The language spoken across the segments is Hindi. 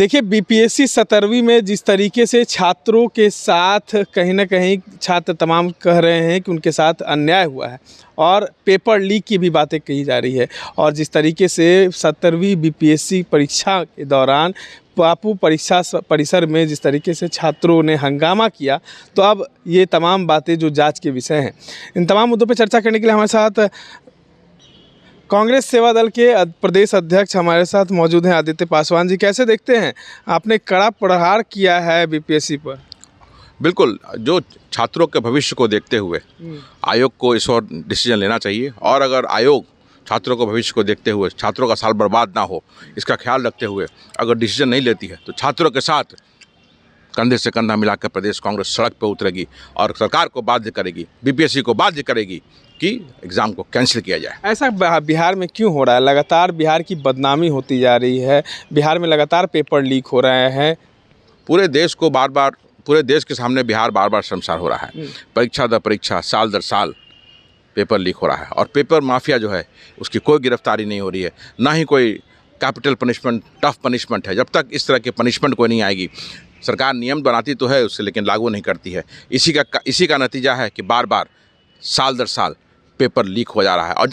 देखिए, बीपीएससी 17वीं में जिस तरीके से छात्रों के साथ कहीं ना कहीं छात्र तमाम कह रहे हैं कि उनके साथ अन्याय हुआ है और पेपर लीक की भी बातें कही जा रही है, और जिस तरीके से 17वीं बीपीएससी परीक्षा के दौरान बापू परीक्षा परिसर में जिस तरीके से छात्रों ने हंगामा किया, तो अब ये तमाम बातें जो जांच के विषय हैं, इन तमाम मुद्दों पर चर्चा करने के लिए हमारे साथ कांग्रेस सेवा दल के प्रदेश अध्यक्ष हमारे साथ मौजूद हैं, आदित्य पासवान जी। कैसे देखते हैं, आपने कड़ा प्रहार किया है बीपीएससी पर। बिल्कुल, जो छात्रों के भविष्य को देखते हुए आयोग को इस और डिसीजन लेना चाहिए, और अगर आयोग छात्रों को भविष्य को देखते हुए छात्रों का साल बर्बाद ना हो इसका ख्याल रखते हुए अगर डिसीजन नहीं लेती है तो छात्रों के साथ कंधे से कंधा मिलाकर प्रदेश कांग्रेस सड़क पर उतरेगी और सरकार को बाध्य करेगी, बीपीएससी को बाध्य करेगी कि एग्ज़ाम को कैंसिल किया जाए। ऐसा बिहार में क्यों हो रहा है? लगातार बिहार की बदनामी होती जा रही है, बिहार में लगातार पेपर लीक हो रहे हैं। पूरे देश के सामने बिहार बार बार शर्मसार हो रहा है। परीक्षा दर परीक्षा, साल दर साल पेपर लीक हो रहा है, और पेपर माफिया जो है उसकी कोई गिरफ्तारी नहीं हो रही है, ना ही कोई कैपिटल पनिशमेंट, टफ पनिशमेंट है। जब तक इस तरह की पनिशमेंट कोई नहीं आएगी, सरकार नियम बनाती तो है उससे, लेकिन लागू नहीं करती है। इसी का नतीजा है कि बार बार साल दर साल पेपर लीक हो जा रहा है। और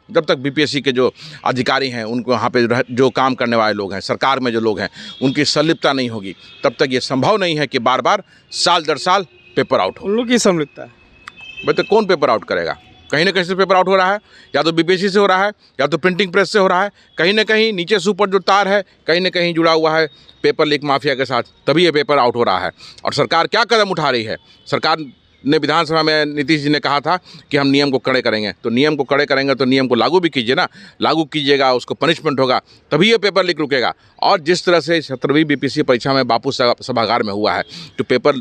जब तक बीपीएससी के जो अधिकारी हैं, उनको वहाँ पे जो काम करने वाले लोग हैं, सरकार में जो लोग हैं, उनकी संलिप्तता नहीं होगी, तब तक ये संभव नहीं है कि बार बार साल दर साल पेपर आउट हो। उन लोग की संलिप्तता है भाई, तो कौन पेपर आउट करेगा? कहीं ना कहीं से पेपर आउट हो रहा है, या तो बीपीएससी से हो रहा है, या तो प्रिंटिंग प्रेस से हो रहा है। कहीं ना कहीं नीचे से ऊपर जो तार है कहीं ना कहीं जुड़ा हुआ है पेपर लीक माफिया के साथ, तभी ये पेपर आउट हो रहा है। और सरकार क्या कदम उठा रही है? सरकार ने विधानसभा में नीतीश जी ने कहा था कि हम नियम को कड़े करेंगे, तो नियम को कड़े करेंगे तो नियम को लागू भी कीजिए ना। लागू कीजिएगा, उसको पनिशमेंट होगा, तभी ये पेपर लीक रुकेगा। और जिस तरह से 17वीं बीपीएससी परीक्षा में बापू सभागार में हुआ है, जो पेपर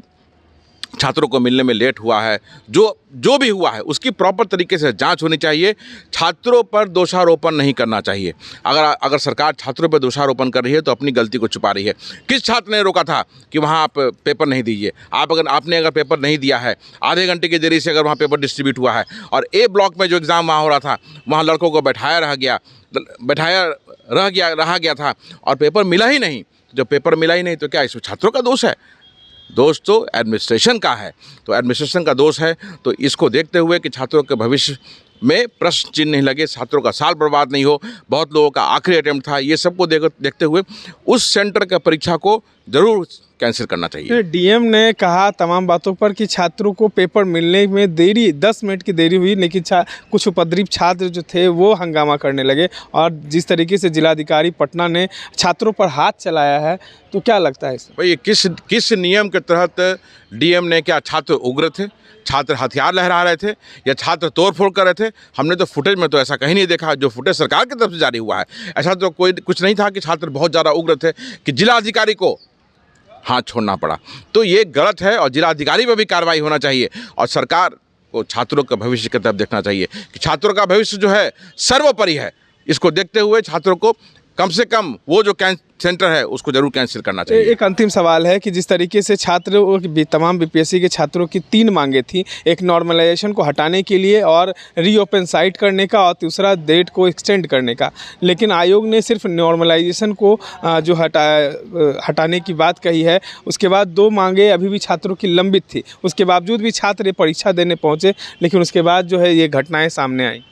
छात्रों को मिलने में लेट हुआ है, जो भी हुआ है उसकी प्रॉपर तरीके से जांच होनी चाहिए। छात्रों पर दोषारोपण नहीं करना चाहिए। अगर सरकार छात्रों पर दोषारोपण कर रही है तो अपनी गलती को छुपा रही है। किस छात्र ने रोका था कि वहाँ आप पेपर नहीं दीजिए? आपने अगर पेपर नहीं दिया है, आधे घंटे की देरी से अगर वहाँ पेपर डिस्ट्रीब्यूट हुआ है, और ए ब्लॉक में जो एग्ज़ाम वहाँ हो रहा था, वहाँ लड़कों को बैठाया रह गया था और पेपर मिला ही नहीं। जब पेपर मिला ही नहीं तो क्या इसमें छात्रों का दोष है? दोष तो एडमिनिस्ट्रेशन का है। तो एडमिनिस्ट्रेशन का दोष है, तो इसको देखते हुए कि छात्रों के भविष्य में प्रश्न चिन्ह नहीं लगे, छात्रों का साल बर्बाद नहीं हो, बहुत लोगों का आखिरी अटेम्प्ट था, ये सबको देखते हुए उस सेंटर का परीक्षा को जरूर कैंसिल करना चाहिए। डीएम ने कहा तमाम बातों पर कि छात्रों को पेपर मिलने में देरी 10 मिनट की देरी हुई, लेकिन कुछ उपद्रवी छात्र जो थे वो हंगामा करने लगे, और जिस तरीके से जिलाधिकारी पटना ने छात्रों पर हाथ चलाया है, तो क्या लगता है इसमें? भाई, किस नियम के तहत डीएम ने, क्या छात्र उग्र थे, छात्र हथियार लहरा रहे थे, या छात्र तोड़फोड़ कर रहे थे? हमने तो फुटेज में तो ऐसा कहीं नहीं देखा। जो फुटेज सरकार की तरफ से जारी हुआ है, ऐसा तो कुछ नहीं था कि छात्र बहुत ज़्यादा उग्र थे कि जिलाधिकारी को हाथ छोड़ना पड़ा। तो ये गलत है, और जिलाधिकारी पर भी कार्रवाई होना चाहिए, और सरकार को छात्रों के भविष्य की तरफ देखना चाहिए कि छात्रों का भविष्य जो है सर्वोपरि है। इसको देखते हुए छात्रों को कम से कम वो जो सेंटर है उसको जरूर कैंसिल करना चाहिए। एक अंतिम सवाल है कि जिस तरीके से तमाम बीपीएससी के छात्रों की 3 मांगे थी, एक नॉर्मलाइजेशन को हटाने के लिए और रीओपन साइट करने का, और दूसरा डेट को एक्सटेंड करने का, लेकिन आयोग ने सिर्फ नॉर्मलाइजेशन को जो हटाने की बात कही है। उसके बाद 2 मांगे अभी भी छात्रों की लंबित थी, उसके बावजूद भी छात्र परीक्षा देने पहुँचे, लेकिन उसके बाद जो है ये घटनाएँ सामने आई।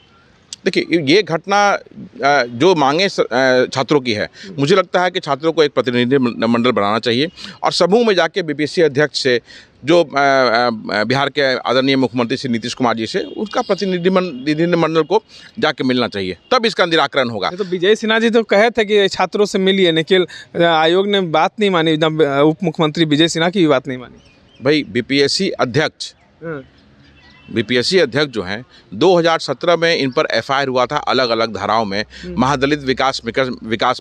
देखिए, ये घटना जो मांगे छात्रों की है, मुझे लगता है कि छात्रों को एक प्रतिनिधि मंडल बनाना चाहिए, और समूह में जाके बीपीएससी अध्यक्ष से, जो बिहार के आदरणीय मुख्यमंत्री श्री नीतीश कुमार जी से, उसका प्रतिनिधि मंडल को जाके मिलना चाहिए, तब इसका निराकरण होगा। तो विजय सिन्हा जी तो कहे थे कि छात्रों से मिलिए, लेकिन आयोग ने बात नहीं मानी, उप मुख्यमंत्री विजय सिन्हा की भी बात नहीं मानी। भाई, बीपीएससी अध्यक्ष जो हैं, 2017 में इन पर एफआईआर हुआ था अलग अलग धाराओं में। महादलित विकास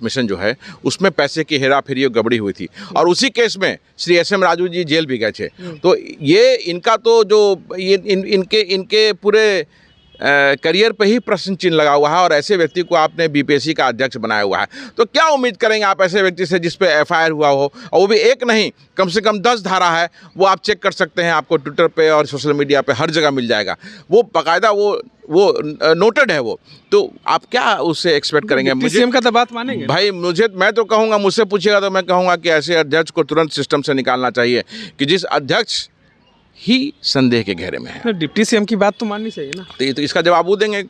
मिशन जो है उसमें पैसे की हेराफेरी और गड़बड़ी हुई थी, और उसी केस में श्री एसएम राजू जी जेल भी गए थे। तो ये इनका तो जो ये इनके पूरे करियर पे ही प्रश्न चिन्ह लगा हुआ है और ऐसे व्यक्ति को आपने बीपीएससी का अध्यक्ष बनाया हुआ है, तो क्या उम्मीद करेंगे आप ऐसे व्यक्ति से जिस पे एफआईआर हुआ हो, और वो भी एक नहीं कम से कम 10 धारा है, वो आप चेक कर सकते हैं, आपको ट्विटर पे और सोशल मीडिया पे हर जगह मिल जाएगा, वो बाकायदा वो नोटेड है वो, तो आप क्या उससे एक्सपेक्ट करेंगे? डिप्टी सीएम का तो बात मानेंगे भाई मैं तो कहूँगा, मुझसे पूछिएगा तो मैं कहूँगा कि ऐसे अध्यक्ष को तुरंत सिस्टम से निकालना चाहिए कि जिस अध्यक्ष ही संदेह के घेरे में है। डिप्टी सीएम की बात तो माननी चाहिए ना। तो इसका जवाब वो देंगे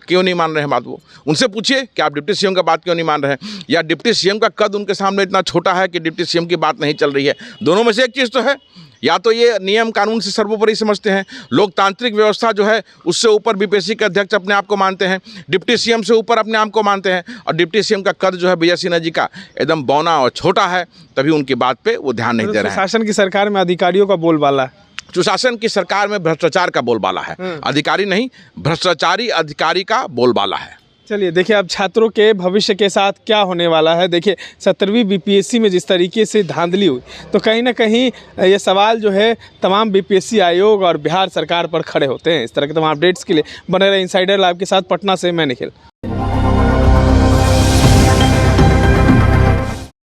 क्यों नहीं मान रहे हैं बात। वो उनसे पूछिए कि आप डिप्टी सीएम का बात क्यों नहीं मान रहे हैं, या डिप्टी सीएम का कद उनके सामने इतना छोटा है कि डिप्टी सीएम की बात नहीं चल रही है। दोनों में से एक चीज़ तो है, या तो ये नियम कानून से सर्वोपरि समझते हैं, लोकतांत्रिक व्यवस्था जो है उससे ऊपर बीपीएससी के अध्यक्ष अपने आप को मानते हैं, डिप्टी सीएम से ऊपर अपने आप को मानते हैं, और डिप्टी सीएम का कद जो है विजय सिन्हा जी का एकदम बौना और छोटा है, तभी उनकी बात पे वो ध्यान नहीं दे रहे हैं। शासन की सरकार में अधिकारियों का बोलबाला है, सुशासन की सरकार में भ्रष्टाचार का बोलबाला है, अधिकारी नहीं, भ्रष्टाचारी अधिकारी का बोलबाला है। चलिए देखिए अब छात्रों के भविष्य के साथ क्या होने वाला है। देखिए 17वीं बीपीएससी में जिस तरीके से धांधली हुई, तो कहीं ना कहीं ये सवाल जो है तमाम बीपीएससी आयोग और बिहार सरकार पर खड़े होते हैं। इस तरह के तमाम अपडेट्स के लिए बने रहे इनसाइडर लाइव के साथ। पटना से मैं निखिल।